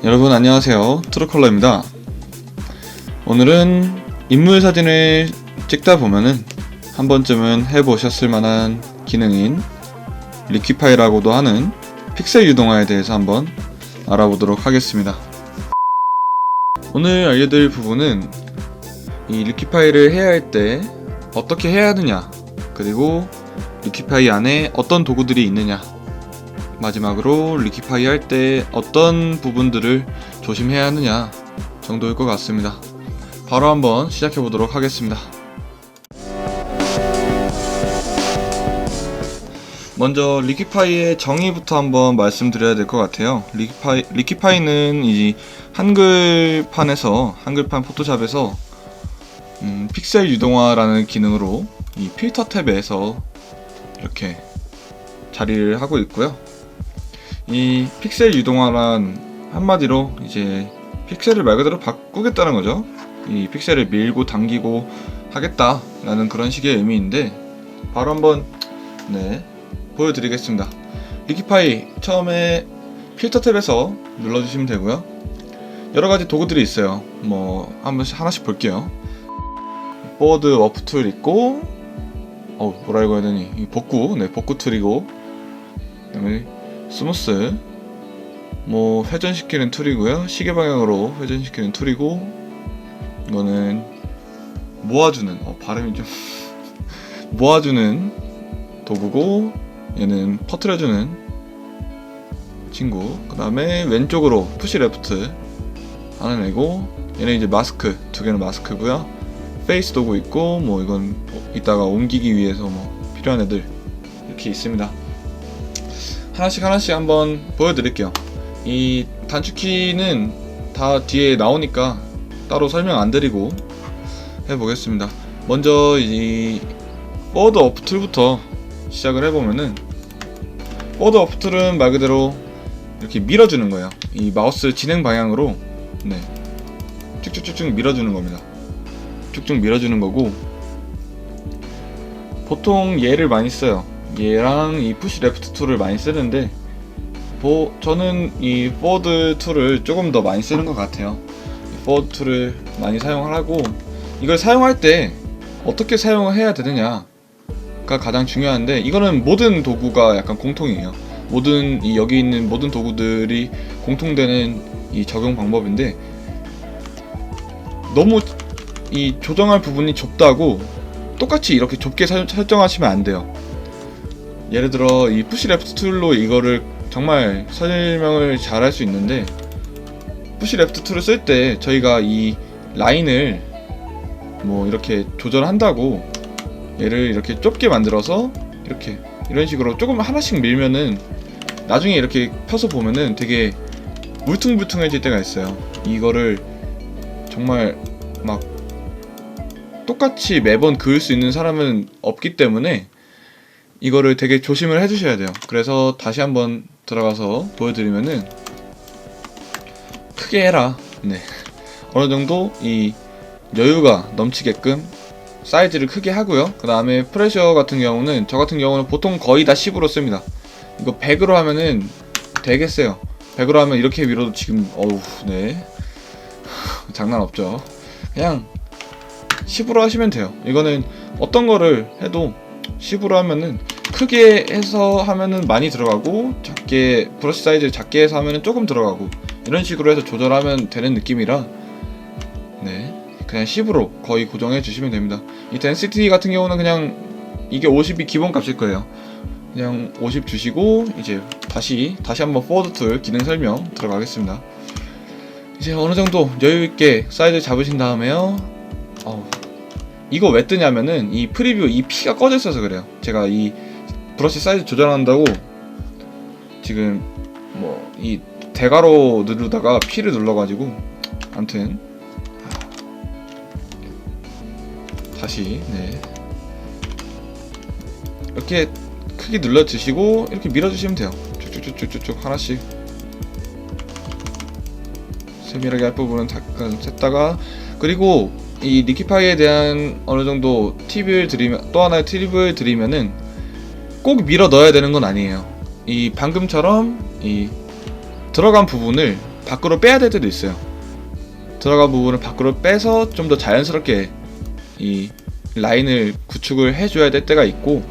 여러분 안녕하세요, 트루컬러입니다. 오늘은 인물 사진을 찍다 보면은 한 번쯤은 해보셨을 만한 기능인 리퀴파이라고도 하는 픽셀 유동화에 대해서 한번 알아보도록 하겠습니다. 오늘 알려드릴 부분은 이 리퀴파이를 해야 할 때 어떻게 해야 하느냐, 그리고 리퀴파이 안에 어떤 도구들이 있느냐, 마지막으로 리퀴파이 할 때 어떤 부분들을 조심해야 하느냐 정도일 것 같습니다. 바로 한번 시작해 보도록 하겠습니다. 먼저 리퀴파이의 정의부터 한번 말씀드려야 될 것 같아요. 리퀴파이는 이 한글판 포토샵에서 픽셀 유동화라는 기능으로 이 필터 탭에서 이렇게 자리를 하고 있고요. 이 픽셀 유동화란 한마디로 이제 픽셀을 말 그대로 바꾸겠다는 거죠. 이 픽셀을 밀고 당기고 하겠다라는 그런 식의 의미인데, 바로 한번 보여드리겠습니다. 리퀴파이 처음에 필터 탭에서 눌러주시면 되고요. 여러가지 도구들이 있어요. 한번 하나씩 볼게요. 포워드 워프 툴 있고, 뭐라고 해야 되니, 이 복구 툴이고, 그다음에 스무스, 회전시키는 툴이고요. 시계 방향으로 회전시키는 툴이고, 이거는 모아주는, 발음이 좀 모아주는 도구고, 얘는 퍼트려주는 친구. 그 다음에 왼쪽으로 푸시 레프트 하는 애고, 얘는 이제 마스크, 두 개는 마스크고요. 페이스 도구 있고, 이건 이따가 옮기기 위해서 필요한 애들 이렇게 있습니다. 하나씩 한번 보여드릴게요. 이 단축키는 다 뒤에 나오니까 따로 설명 안 드리고 해보겠습니다. 먼저 이 포워드 워프 툴부터 시작을 해보면은, 포워드 워프 툴은 말 그대로 이렇게 밀어주는 거예요. 이 마우스 진행 방향으로 쭉쭉쭉쭉 밀어주는 겁니다. 쭉쭉 밀어주는 거고, 보통 얘를 많이 써요. 얘랑 이 푸시 레프트 툴을 많이 쓰는데, 저는 이 포워드 툴을 조금 더 많이 쓰는 것 같아요. 이 포워드 툴을 많이 사용을 하고, 이걸 사용할 때 어떻게 사용을 해야 되느냐가 가장 중요한데, 이거는 모든 도구가 약간 공통이에요. 여기 있는 모든 도구들이 공통되는 이 적용 방법인데, 너무 이 조정할 부분이 좁다고 똑같이 이렇게 좁게 설정하시면 안 돼요. 예를 들어 이 푸시 레프트 툴로 이거를 정말 설명을 잘 할 수 있는데, 푸시 레프트 툴을 쓸 때 저희가 이 라인을 이렇게 조절한다고 얘를 이렇게 좁게 만들어서 이런 식으로 조금 하나씩 밀면은 나중에 이렇게 펴서 보면은 되게 울퉁불퉁해질 때가 있어요. 이거를 정말 막 똑같이 매번 그을 수 있는 사람은 없기 때문에 이거를 되게 조심을 해주셔야 돼요. 그래서 다시 한번 들어가서 보여드리면은, 크게 해라. 어느 정도 이 여유가 넘치게끔 사이즈를 크게 하고요. 그 다음에 프레셔 같은 경우는, 저 같은 경우는 보통 거의 다 10으로 씁니다. 이거 100으로 하면은 되게 세요. 100으로 하면 이렇게 밀어도 지금 장난 없죠. 그냥 10으로 하시면 돼요. 이거는 어떤 거를 해도 10으로 하면은, 크게 해서 하면은 많이 들어가고, 브러쉬 사이즈를 작게 해서 하면은 조금 들어가고, 이런 식으로 해서 조절하면 되는 느낌이라 그냥 10으로 거의 고정해 주시면 됩니다. 이 덴시티 같은 경우는 그냥 이게 50이 기본 값일 거예요. 그냥 50 주시고, 이제 다시 한번 포워드 툴 기능 설명 들어가겠습니다. 이제 어느 정도 여유 있게 사이즈 잡으신 다음에요. 이거 왜 뜨냐면은, 이 프리뷰 이 P가 꺼져 있어서 그래요. 제가 이 브러쉬 사이즈 조절한다고 지금 이 대괄호 누르다가 P를 눌러가지고, 아무튼 다시 이렇게 크게 눌러주시고 이렇게 밀어주시면 돼요. 쭉쭉쭉쭉쭉 하나씩 세밀하게 할 부분은 잠깐 셌다가, 그리고 이 리퀴파이에 대한 어느 정도 또 하나의 팁을 드리면은, 꼭 밀어 넣어야 되는 건 아니에요. 이 방금처럼 이 들어간 부분을 밖으로 빼야 될 때도 있어요. 들어간 부분을 밖으로 빼서 좀 더 자연스럽게 이 라인을 구축을 해줘야 될 때가 있고,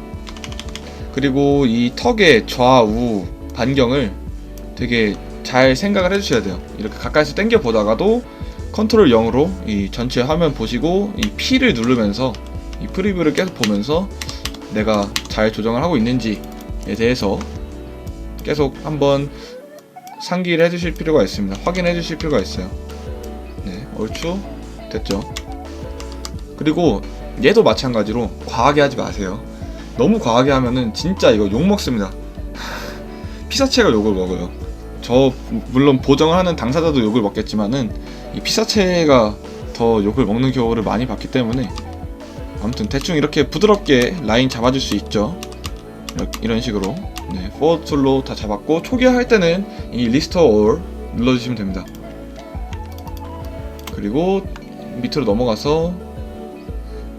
그리고 이 턱의 좌우 반경을 되게 잘 생각을 해주셔야 돼요. 이렇게 가까이서 당겨 보다가도 컨트롤 0으로 이 전체 화면 보시고 이 P를 누르면서 이 프리뷰를 계속 보면서 내가 잘 조정을 하고 있는지에 대해서 계속 한번 상기를 해주실 필요가 있습니다. 확인해 주실 필요가 있어요. 네, 얼추 됐죠. 그리고 얘도 마찬가지로 과하게 하지 마세요. 너무 과하게 하면은 진짜 이거 욕 먹습니다. 피사체가 욕을 먹어요. 저 물론 보정을 하는 당사자도 욕을 먹겠지만은 이 피사체가 더 욕을 먹는 경우를 많이 봤기 때문에, 아무튼 대충 이렇게 부드럽게 라인 잡아줄 수 있죠. 이런 식으로. 네, 포워드 툴로 다 잡았고, 초기화 할 때는 이 리스토어 올 눌러주시면 됩니다. 그리고 밑으로 넘어가서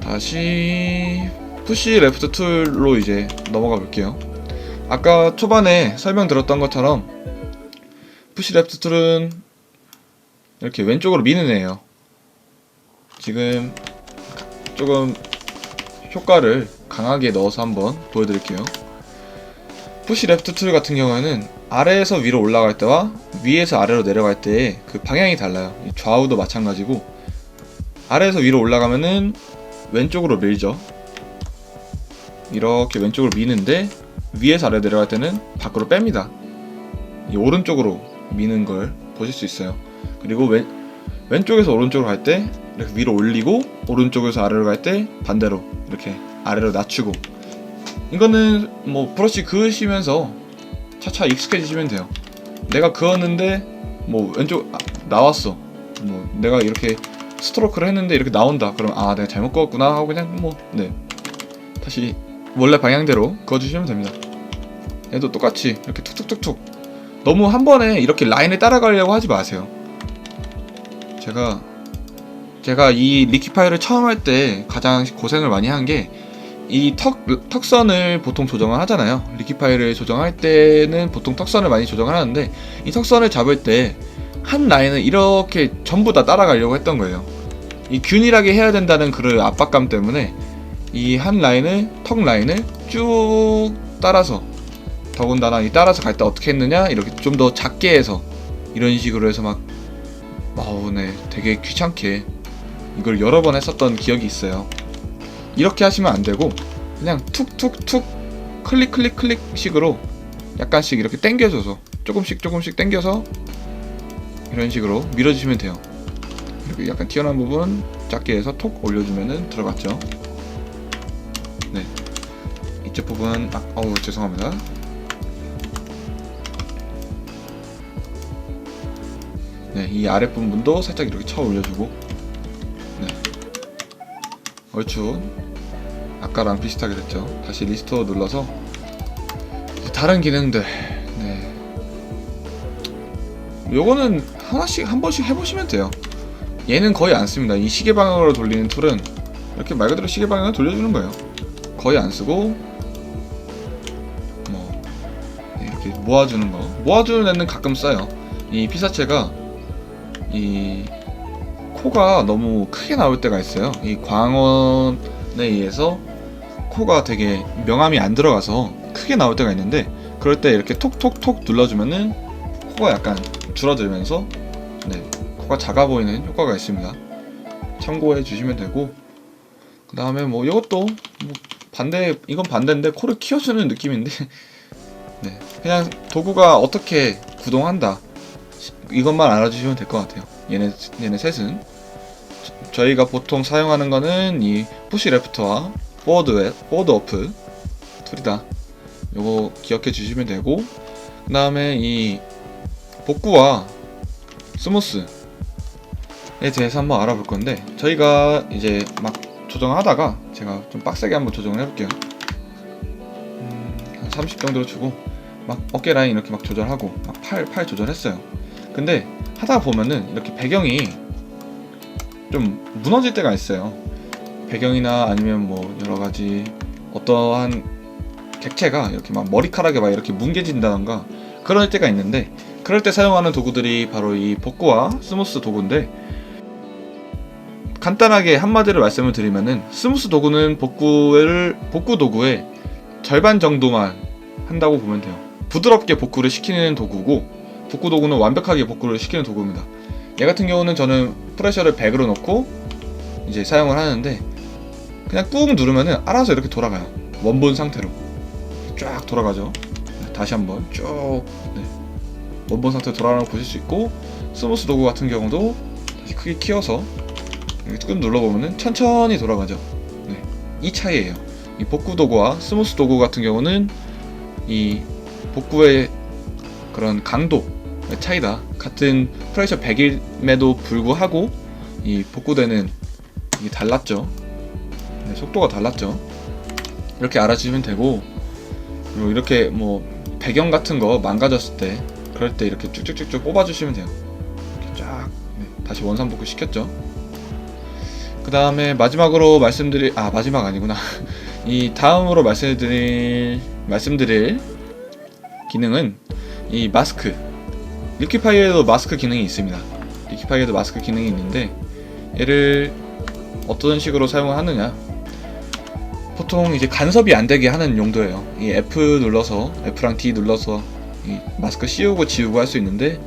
다시 푸시 레프트 툴로 이제 넘어가 볼게요. 아까 초반에 설명드렸던 것처럼 푸시 레프트 툴은 이렇게 왼쪽으로 미는 애예요. 지금 조금 효과를 강하게 넣어서 한번 보여드릴게요. 푸시 레프트 툴 같은 경우에는 아래에서 위로 올라갈 때와 위에서 아래로 내려갈 때의 그 방향이 달라요. 좌우도 마찬가지고, 아래에서 위로 올라가면은 왼쪽으로 밀죠. 이렇게 왼쪽으로 미는데, 위에서 아래로 내려갈 때는 밖으로 뺍니다. 이 오른쪽으로 미는 걸 보실 수 있어요. 그리고 왼쪽에서 오른쪽으로 갈 때 이렇게 위로 올리고, 오른쪽에서 아래로 갈 때 반대로 이렇게 아래로 낮추고. 이거는 뭐 브러쉬 그으시면서 차차 익숙해지시면 돼요. 내가 그었는데 뭐 왼쪽 나왔어, 뭐 내가 이렇게 스트로크를 했는데 이렇게 나온다, 그럼 아 내가 잘못 그었구나 하고 그냥 뭐 네 다시 원래 방향대로 그어주시면 됩니다. 얘도 똑같이 이렇게 툭툭툭툭. 너무 한 번에 이렇게 라인을 따라가려고 하지 마세요. 제가 이 리퀴파이어를 처음 할 때 가장 고생을 많이 한 게, 이 턱선을 보통 조정을 하잖아요. 리퀴파이어를 조정할 때는 보통 턱선을 많이 조정을 하는데, 이 턱선을 잡을 때 한 라인을 이렇게 전부 다 따라가려고 했던 거예요. 이 균일하게 해야 된다는 그런 압박감 때문에 이 한 라인을, 턱 라인을 쭉 따라서, 더군다나 이 따라서 갈 때 어떻게 했느냐, 이렇게 좀 더 작게 해서 이런 식으로 해서 막 네, 되게 귀찮게 이걸 여러 번 했었던 기억이 있어요. 이렇게 하시면 안 되고, 그냥 툭툭툭 클릭 식으로 약간씩 이렇게 당겨줘서 조금씩 당겨서 이런 식으로 밀어주시면 돼요. 이렇게 약간 튀어나온 부분 작게 해서 톡 올려주면은 들어갔죠. 네, 이쪽 부분 죄송합니다. 네, 이 아랫부분도 살짝 이렇게 쳐 올려주고. 네, 얼추 아까랑 비슷하게 됐죠. 다시 리스토어 눌러서 다른 기능들, 네, 요거는 한 번씩 해보시면 돼요. 얘는 거의 안 씁니다. 이 시계 방향으로 돌리는 툴은 이렇게 말 그대로 시계 방향을 돌려주는 거예요. 거의 안 쓰고, 뭐 이렇게 모아주는 애는 가끔 써요. 이 피사체가 이 코가 너무 크게 나올 때가 있어요. 이 광원에 의해서 코가 되게 명암이 안 들어가서 크게 나올 때가 있는데, 그럴 때 이렇게 톡톡톡 눌러주면은 코가 약간 줄어들면서 네, 코가 작아 보이는 효과가 있습니다. 참고해 주시면 되고, 그 다음에 뭐 이것도 뭐 이건 반대인데 코를 키워주는 느낌인데 네, 그냥 도구가 어떻게 구동한다, 이것만 알아주시면 될 것 같아요. 얘네 셋은 저희가 보통 사용하는 거는 이 푸시 레프트와 포워드 어프 툴이다. 요거 기억해 주시면 되고, 그 다음에 이 복구와 스무스에 대해서 한번 알아볼 건데, 저희가 이제 막 조정하다가 제가 좀 빡세게 한번 조정을 해볼게요. 한 30 정도로 주고 막 어깨 라인 이렇게 막 조절하고 막 팔 조절했어요. 근데 하다 보면은 이렇게 배경이 좀 무너질 때가 있어요. 배경이나 아니면 뭐 여러가지 어떠한 객체가 이렇게 막 머리카락에 막 이렇게 뭉개진다던가 그럴 때가 있는데, 그럴 때 사용하는 도구들이 바로 이 복구와 스무스 도구인데, 간단하게 한마디로 말씀을 드리면은 스무스 도구는 복구 도구의 절반 정도만 한다고 보면 돼요. 부드럽게 복구를 시키는 도구고, 복구 도구는 완벽하게 복구를 시키는 도구입니다. 얘 같은 경우는 저는 프레셔를 100으로 놓고 이제 사용을 하는데, 그냥 꾹 누르면은 알아서 이렇게 돌아가요. 원본 상태로 쫙 돌아가죠. 다시 한번 쭉, 네, 원본 상태로 돌아가는 걸 보실 수 있고, 스무스 도구 같은 경우도 다시 크게 키워서 이렇게 꾹 눌러보면은 천천히 돌아가죠. 네, 이 차이예요. 이 복구 도구와 스무스 도구 같은 경우는 이 복구의 그런 강도의 차이다. 같은 프레셔 100임에도 불구하고 이 복구되는 이게 달랐죠. 네, 속도가 달랐죠. 이렇게 알아주시면 되고, 그리고 이렇게 뭐 배경 같은 거 망가졌을 때, 그럴 때 이렇게 쭉쭉쭉쭉 뽑아주시면 돼요. 이렇게 쫙, 네, 다시 원상 복구 시켰죠. 그 다음에 마지막으로 마지막 아니구나. 이 다음으로 말씀드릴 기능은 이 마스크. 리퀴파이어에도 마스크 기능이 있습니다. 리퀴파이어에도 마스크 기능이 있는데, 얘를 어떤 식으로 사용을 하느냐, 보통 이제 간섭이 안 되게 하는 용도예요. 이 F랑 D 눌러서 이 마스크 씌우고 지우고 할 수 있는데,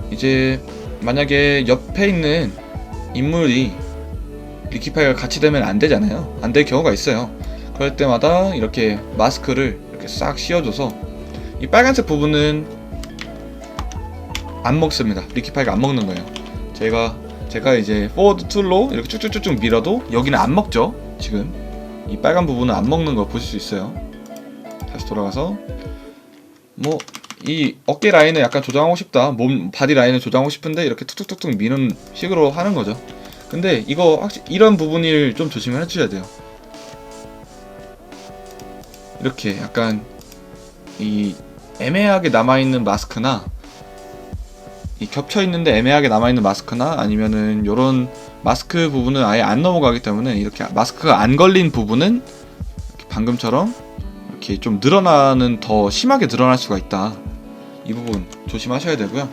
이제 만약에 옆에 있는 인물이 리퀴파이어가 같이 되면 안 되잖아요. 안 될 경우가 있어요. 그럴 때마다 이렇게 마스크를 이렇게 싹 씌워줘서 이 빨간색 부분은 안 먹습니다. 리퀴파이어가 안 먹는 거예요. 제가 이제 포워드 툴로 이렇게 쭉쭉쭉쭉 밀어도 여기는 안 먹죠. 지금 이 빨간 부분은 안 먹는 거 보실 수 있어요. 다시 돌아가서 뭐 이 어깨 라인을 약간 조정하고 싶다, 몸 바디 라인을 조정하고 싶은데 이렇게 툭툭툭툭 미는 식으로 하는 거죠. 근데 이거 확실히 이런 부분을 좀 조심을 해주셔야 돼요. 이렇게 약간 이 애매하게 남아있는 마스크나, 이 겹쳐있는데 애매하게 남아있는 마스크나, 아니면은 요런 마스크 부분은 아예 안 넘어가기 때문에 이렇게 마스크가 안 걸린 부분은 이렇게 방금처럼 이렇게 좀 더 심하게 늘어날 수가 있다. 이 부분 조심하셔야 되고요.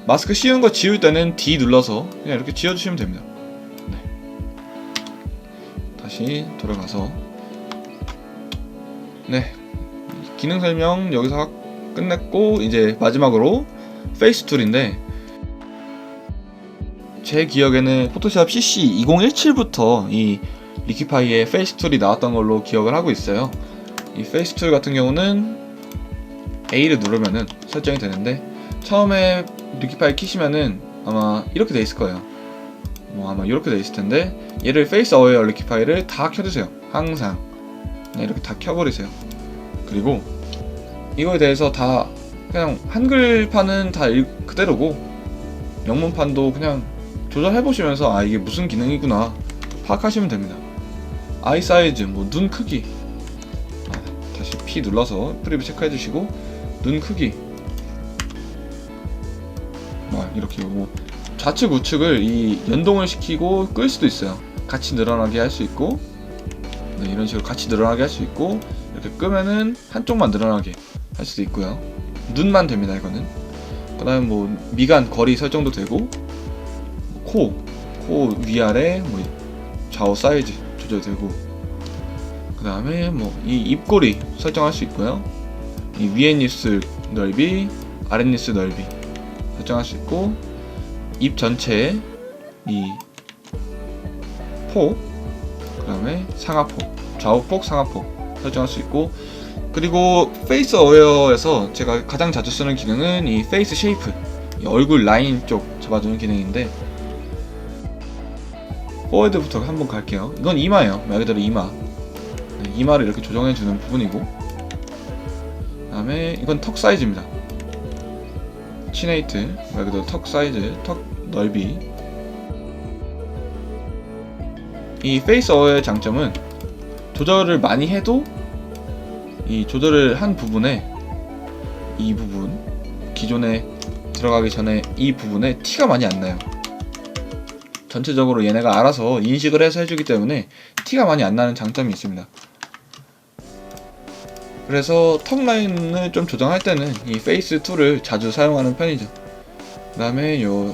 마스크 씌운 거 지울 때는 D 눌러서 그냥 이렇게 지워주시면 됩니다. 네. 다시 돌아가서, 네, 기능 설명 여기서 끝냈고, 이제 마지막으로 페이스 툴인데, 제 기억에는 포토샵 CC 2017부터 이 리퀴파이의 페이스 툴이 나왔던 걸로 기억을 하고 있어요. 이 페이스 툴 같은 경우는 A를 누르면은 설정이 되는데, 처음에 리퀴파이 키시면은 아마 이렇게 돼 있을 거예요. 아마 이렇게 돼 있을 텐데, 얘를 페이스 어웨어 리퀴파이를 다 켜주세요. 항상. 네, 이렇게 다 켜버리세요. 그리고 이거에 대해서 다 그냥 한글판은 다 그대로고, 영문판도 그냥 조절해보시면서 이게 무슨 기능이구나 파악하시면 됩니다. 아이 사이즈, 눈 크기, 다시 P 눌러서 프리뷰 체크해주시고, 눈 크기, 이렇게 좌측 우측을 연동을 시키고 끌 수도 있어요. 같이 늘어나게 할 수 있고, 네, 이런 식으로 같이 늘어나게 할 수 있고, 이렇게 끄면은 한쪽만 늘어나게 할 수도 있고요. 눈만 됩니다, 이거는. 그 다음에 미간 거리 설정도 되고, 코 위아래 좌우 사이즈 조절되고, 그 다음에 이 입꼬리 설정할 수 있고요. 이 위에 입술 넓이, 아랫 입술 넓이 설정할 수 있고, 입 전체에 이 폭, 그 다음에 상하폭, 좌우폭, 상하폭 설정할 수 있고, 그리고 페이스 어웨어에서 제가 가장 자주 쓰는 기능은 이 페이스 쉐이프, 이 얼굴 라인 쪽 잡아주는 기능인데, 포워드부터 한번 갈게요. 이건 이마예요. 말 그대로 이마. 네, 이마를 이렇게 조정해주는 부분이고, 그 다음에 이건 턱 사이즈입니다. 치네이트, 말 그대로 턱 사이즈, 턱 넓이. 이 페이스 어웨어의 장점은 조절을 많이 해도 이 조절을 한 부분에, 이 부분, 기존에 들어가기 전에 이 부분에 티가 많이 안 나요. 전체적으로 얘네가 알아서 인식을 해서 해주기 때문에 티가 많이 안 나는 장점이 있습니다. 그래서 턱 라인을 좀 조정할 때는 이 페이스 툴을 자주 사용하는 편이죠. 그 다음에 요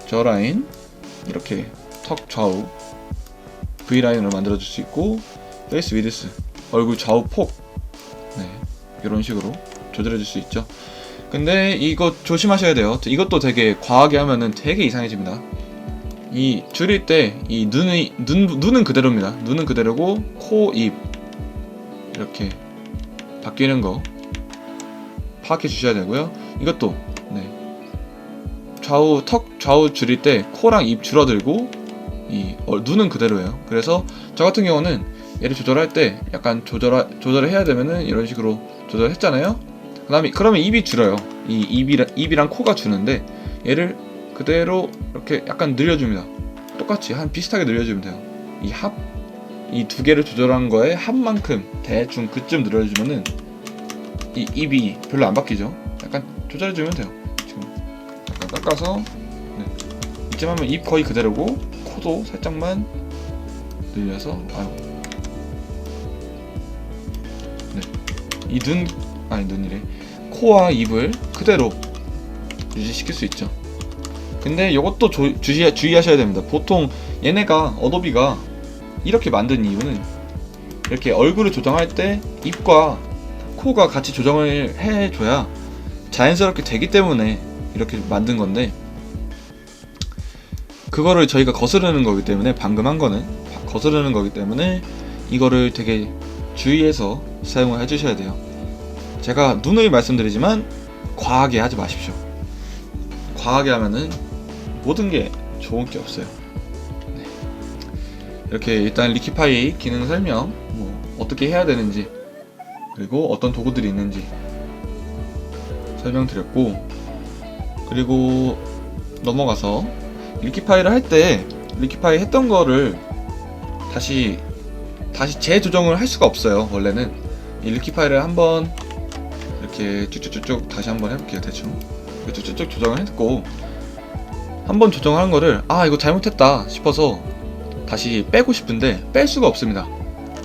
저 라인 이렇게 턱 좌우 V 라인으로 만들어 줄 수 있고, 페이스 위드스 얼굴 좌우 폭, 네, 이런 식으로 조절해 줄 수 있죠. 근데 이거 조심하셔야 돼요. 이것도 되게 과하게 하면은 되게 이상해집니다. 이 줄일 때 이 눈은 그대로입니다. 눈은 그대로고 코, 입 이렇게 바뀌는 거 파악해 주셔야 되고요. 이것도 네, 턱 좌우 줄일 때 코랑 입 줄어들고 이 눈은 그대로예요. 그래서 저 같은 경우는 얘를 조절할 때 약간 조절을 해야 되면은 이런 식으로 조절했잖아요. 그러면 입이 줄어요. 이 입이랑 코가 주는데 얘를 그대로 이렇게 약간 늘려줍니다. 똑같이 한 비슷하게 늘려주면 돼요. 이 두 개를 조절한 거에 합만큼 대충 그쯤 늘려주면은 이 입이 별로 안 바뀌죠. 약간 조절해주면 돼요. 지금 약간 깎아서 네. 이쯤 하면 입 거의 그대로고 코도 살짝만 늘려서 네. 이 눈이래. 코와 입을 그대로 유지시킬 수 있죠. 근데 이것도 주의하셔야 됩니다. 보통 얘네가 어도비가 이렇게 만든 이유는 이렇게 얼굴을 조정할 때 입과 코가 같이 조정을 해줘야 자연스럽게 되기 때문에 이렇게 만든 건데, 그거를 저희가 거스르는 거기 때문에, 방금 한 거는 거스르는 거기 때문에 이거를 되게 주의해서 사용을 해주셔야 돼요. 제가 누누이 말씀드리지만 과하게 하지 마십시오. 과하게 하면은 모든 게 좋은 게 없어요. 네. 이렇게 일단 리키파이 기능 설명, 어떻게 해야 되는지, 그리고 어떤 도구들이 있는지 설명드렸고, 그리고 넘어가서 리키파이를 할 때 리키파이 했던 거를 다시 재조정을 할 수가 없어요. 원래는 이 리키파이를 한번 이렇게 쭉쭉쭉쭉 다시 한번 해볼게요. 대충 쭉쭉쭉 조정을 했고, 한번 조정한 거를 이거 잘못했다 싶어서 다시 빼고 싶은데 뺄 수가 없습니다.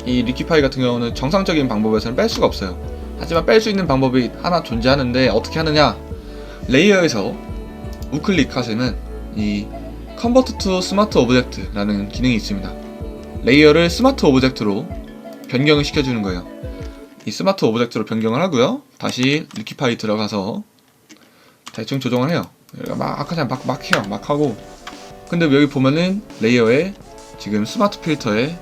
이 리키파이 같은 경우는 정상적인 방법에서는 뺄 수가 없어요. 하지만 뺄 수 있는 방법이 하나 존재하는데, 어떻게 하느냐, 레이어에서 우클릭 하시면 이 Convert to Smart Object라는 기능이 있습니다. 레이어를 스마트 오브젝트로 변경을 시켜주는 거예요. 이 스마트 오브젝트로 변경을 하고요. 다시 리키파이 들어가서 대충 조정을 해요. 그냥 막 해요. 막 하고. 근데 여기 보면은 레이어에 지금 스마트 필터에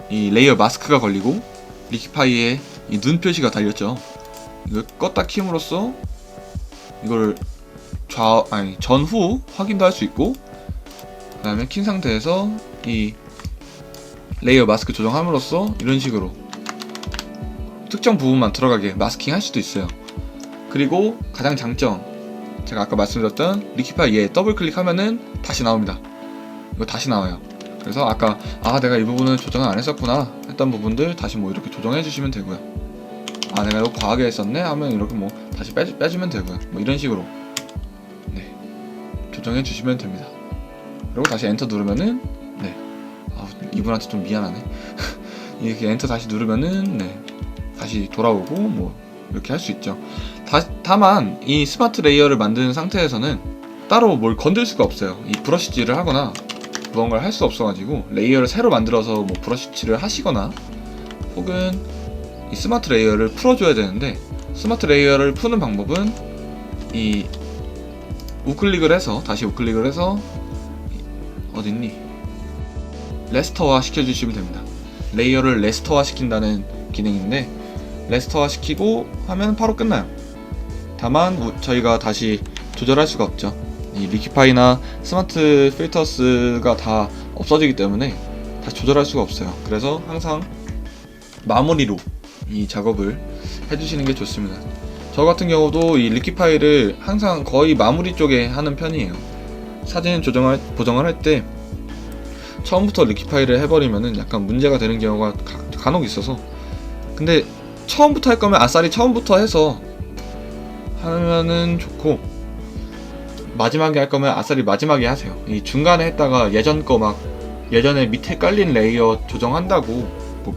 이 레이어 마스크가 걸리고 리키파이에 이 눈 표시가 달렸죠. 이걸 껐다 킴으로써 이걸 전후 확인도 할 수 있고, 그 다음에 킨 상태에서 이 레이어 마스크 조정함으로써 이런 식으로 특정 부분만 들어가게 마스킹 할 수도 있어요. 그리고 가장 장점, 제가 아까 말씀드렸던 리키파이 얘 더블 클릭하면은 다시 나옵니다. 이거 다시 나와요. 그래서 아까 내가 이 부분은 조정을 안 했었구나 했던 부분들 다시 이렇게 조정해 주시면 되고요. 내가 이거 과하게 했었네 하면 이렇게 다시 빼주면 되고요. 이런 식으로 네, 조정해 주시면 됩니다. 그리고 다시 엔터 누르면은 네, 이분한테 좀 미안하네. 이렇게 엔터 다시 누르면은 네, 다시 돌아오고 이렇게 할 수 있죠. 다만 이 스마트 레이어를 만든 상태에서는 따로 뭘 건들 수가 없어요. 이 브러쉬질을 하거나 무언가를 할 수 없어가지고, 레이어를 새로 만들어서 브러쉬칠을 하시거나, 혹은 이 스마트 레이어를 풀어줘야 되는데, 스마트 레이어를 푸는 방법은 이 다시 우클릭을 해서 어딨니? 레스터화 시켜주시면 됩니다. 레이어를 레스터화 시킨다는 기능인데, 레스터화 시키고 하면 바로 끝나요. 다만 저희가 다시 조절할 수가 없죠. 이 리키파이나 스마트 필터스가 다 없어지기 때문에 다시 조절할 수가 없어요. 그래서 항상 마무리로 이 작업을 해주시는 게 좋습니다. 저 같은 경우도 이 리키파이를 항상 거의 마무리 쪽에 하는 편이에요. 사진 보정을 할 때 처음부터 리키파이를 해버리면은 약간 문제가 되는 경우가 간혹 있어서, 근데 처음부터 할 거면 아싸리 처음부터 해서 하면은 좋고, 마지막에 할 거면 아싸리 마지막에 하세요. 이 중간에 했다가 예전에 밑에 깔린 레이어 조정한다고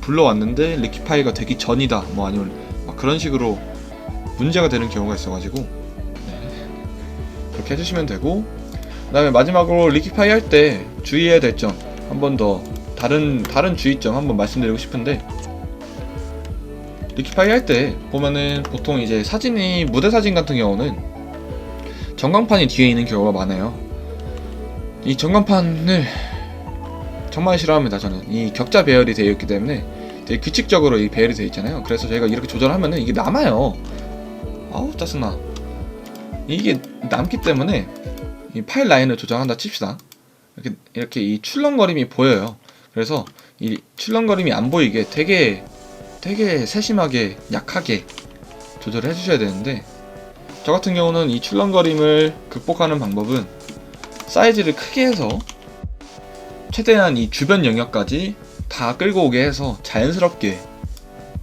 불러왔는데 리키파이가 되기 전이다, 아니면 막 그런 식으로 문제가 되는 경우가 있어가지고 네, 그렇게 해주시면 되고, 그 다음에 마지막으로 리퀴파이 할 때 주의해야 될 점 한 번 더 다른 주의점 한번 말씀드리고 싶은데, 리퀴파이 할 때 보면은 보통 이제 사진이 무대 사진 같은 경우는 전광판이 뒤에 있는 경우가 많아요. 이 전광판을 정말 싫어합니다. 저는 이 격자 배열이 되어 있기 때문에 되게 규칙적으로 이 배열이 되어 있잖아요. 그래서 저희가 이렇게 조절하면은 이게 남아요. 아우 짜증나. 이게 남기 때문에 이 파일 라인을 조정한다 칩시다. 이렇게 이 출렁거림이 보여요. 그래서 이 출렁거림이 안 보이게 되게 세심하게 약하게 조절을 해주셔야 되는데, 저 같은 경우는 이 출렁거림을 극복하는 방법은 사이즈를 크게 해서 최대한 이 주변 영역까지 다 끌고 오게 해서 자연스럽게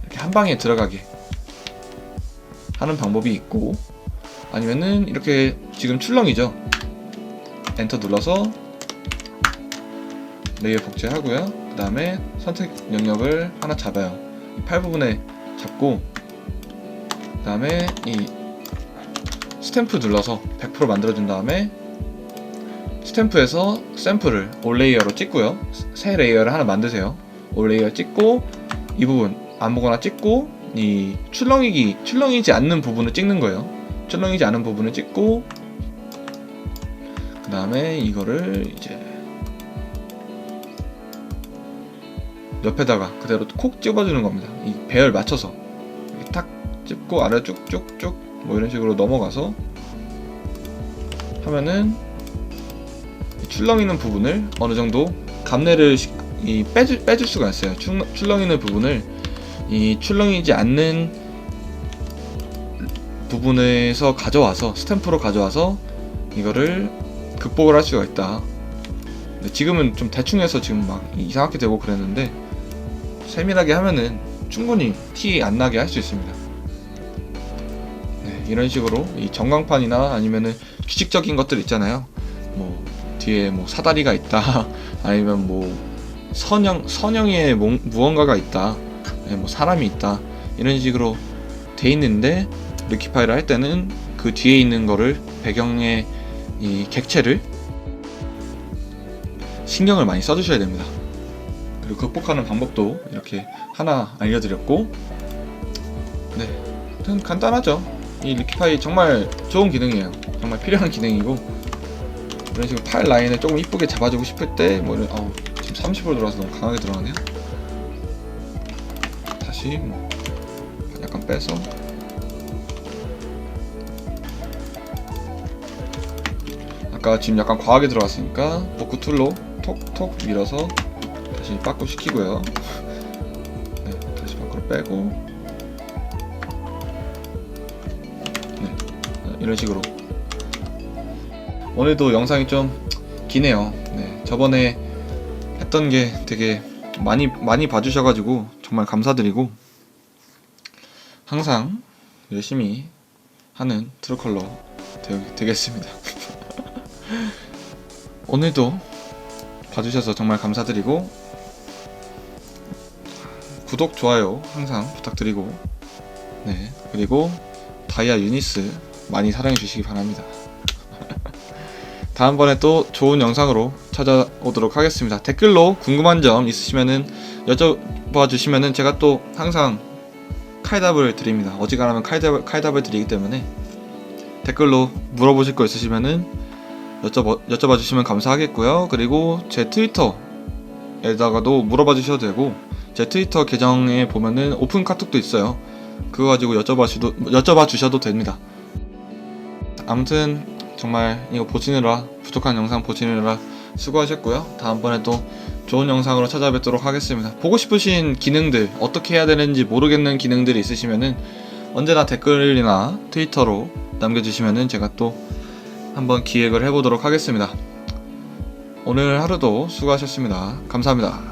이렇게 한 방에 들어가게 하는 방법이 있고, 아니면은 이렇게 지금 출렁이죠. 엔터 눌러서 레이어 복제하고요. 그 다음에 선택 영역을 하나 잡아요. 이 팔 부분에 잡고, 그 다음에 이 스탬프 눌러서 100% 만들어준 다음에 스탬프에서 샘플을 올 레이어로 찍고요. 새 레이어를 하나 만드세요. 올 레이어 찍고, 이 부분 아무거나 찍고, 이 출렁이지 않는 부분을 찍는 거예요. 출렁이지 않은 부분을 찍고, 그 다음에 이거를 이제 옆에다가 그대로 콕 집어주는 겁니다. 이 배열 맞춰서 이렇게 탁 찝고 아래 쭉쭉쭉 뭐 이런 식으로 넘어가서 하면은 출렁이는 부분을 어느 정도 감내를 빼줄 수가 있어요. 출렁이는 부분을 이 출렁이지 않는 부분에서 가져와서 스탬프로 가져와서 이거를 극복을 할 수가 있다. 근데 지금은 좀 대충 해서 지금 막 이상하게 되고 그랬는데, 세밀하게 하면은 충분히 티 안 나게 할 수 있습니다. 네, 이런 식으로 이 전광판이나 아니면은 규칙적인 것들 있잖아요. 뭐 뒤에 뭐 사다리가 있다, 아니면 뭐 선형의 무언가가 있다, 뭐 사람이 있다, 이런 식으로 돼 있는데, 리퀴파이를 할 때는 그 뒤에 있는 거를 배경의 이 객체를 신경을 많이 써주셔야 됩니다. 그리고 극복하는 방법도 이렇게 하나 알려드렸고, 네, 간단하죠. 이 리퀴파이 정말 좋은 기능이에요. 정말 필요한 기능이고, 이런 식으로 파일 라인을 조금 이쁘게 잡아주고 싶을 때 뭐 이런, 지금 30으로 들어와서 너무 강하게 들어가네요. 다시 뭐 약간 빼서, 아까 지금 약간 과하게 들어갔으니까 복구 툴로 톡톡 밀어서 다시 빠꾸 시키고요. 네, 다시 밖으로 빼고, 네, 이런 식으로. 오늘도 영상이 좀 기네요. 네, 저번에 했던 게 되게 많이 봐주셔가지고 정말 감사드리고, 항상 열심히 하는 트루컬러 되겠습니다. 오늘도 봐주셔서 정말 감사드리고, 구독, 좋아요 항상 부탁드리고, 네, 그리고 다이아 유니스 많이 사랑해 주시기 바랍니다. 다음번에 또 좋은 영상으로 찾아오도록 하겠습니다. 댓글로 궁금한 점 있으시면은 여쭤봐 주시면은 제가 또 항상 칼답을 드립니다. 어지간하면 칼답을 드리기 때문에 댓글로 물어보실 거 있으시면은 여쭤봐 주시면 감사하겠고요. 그리고 제 트위터에다가도 물어봐 주셔도 되고, 제 트위터 계정에 보면은 오픈 카톡도 있어요. 그거 가지고 여쭤봐 주셔도 됩니다. 아무튼 정말 이거 보시느라, 부족한 영상 보시느라 수고하셨고요. 다음번에 또 좋은 영상으로 찾아뵙도록 하겠습니다. 보고 싶으신 기능들, 어떻게 해야 되는지 모르겠는 기능들이 있으시면은 언제나 댓글이나 트위터로 남겨주시면은 제가 또 한번 기획을 해보도록 하겠습니다. 오늘 하루도 수고하셨습니다. 감사합니다.